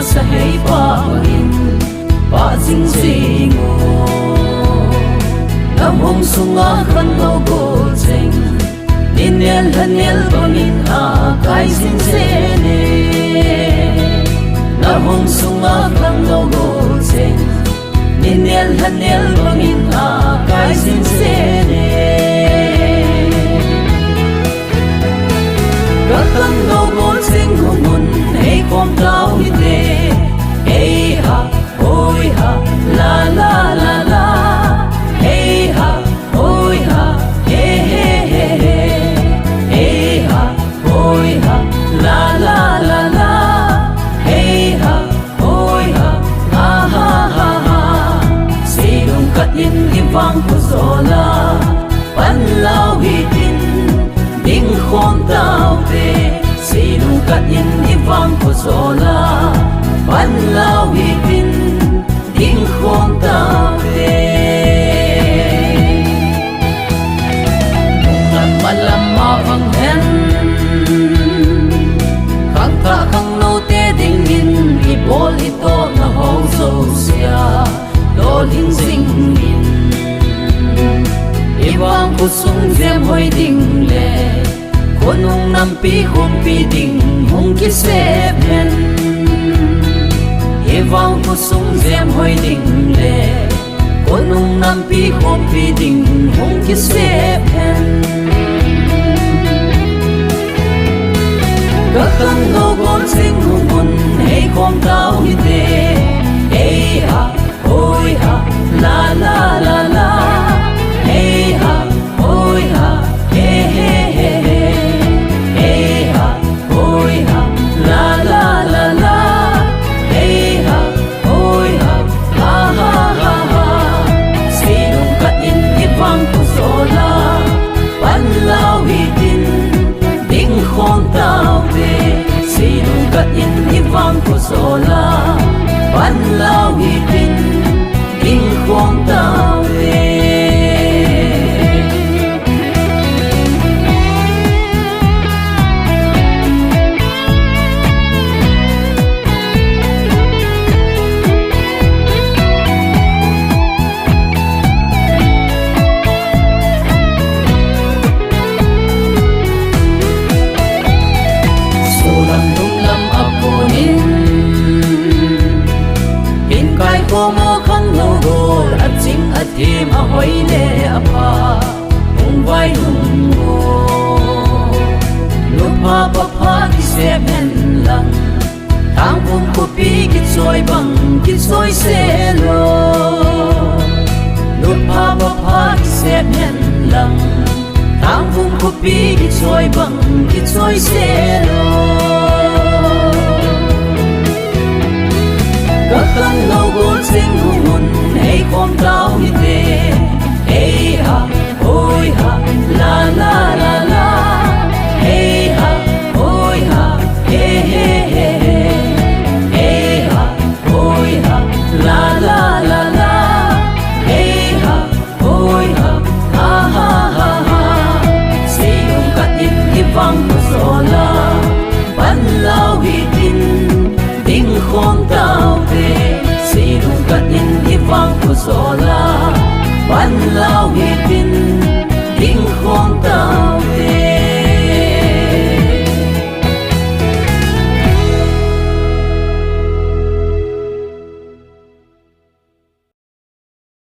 sa hei pa in pa jing jing o nam hong sunga khan lo go cheng ninel hanel bangin a kai sin se ne nam hong sunga khan lo go cheng ninel hanel bangin a kai sin se ne các khăn lo go cheng ngun hey kom tao hi te hey ha oi ha la la la la hey ha oi ha hey hey hey hey ha oi ha la la la la hey ha oi ha ha ha ha ha si dong kat in vang ko zola pan lao hi tin ding khom tao te si nung kat in vang ko zola pan lao hi tin ding khom tao te ngan malam ma vang hen khang ta khang no te ding in i bol i to na ho zo sia lo ling sing in i wang ko sung zem hoi ding le konung nam pi khom pi ding hong ki se pen e wang ko sung zem hoi ding le konung nam pi khom pi ding hong ki se pen ka khang no gon sing ngun hey khom tao hi te hey ha oi ha la la la la hey ha oi ha hey hey hey hey ha oi ha la la la la hey ha oi ha ha ha ha ha si dong kat in vang ko zola pan lao hi tin ding khom tao te si dong kat in vang ko zola pan lao hi tin ding khom tao te thêm a hoi le a pa ung vai lung go lu pa pa pa ki se men lang tang ung ko pi ki choi bang ki choi se lo lu pa pa pa ki se men lang tang ung ko pi ki choi bang ki choi se lo các khăn lâu go sing ngun hey khom tao hi te hey ha oi ha la la la la hey ha oi ha hey hey hey hey ha oi ha la la la la hey ha oi ha ha ha ha ha si dong kat in vang ko zola pan lao hi tin ding khom tao te si dong kat in vang ko zola pan lao hi tin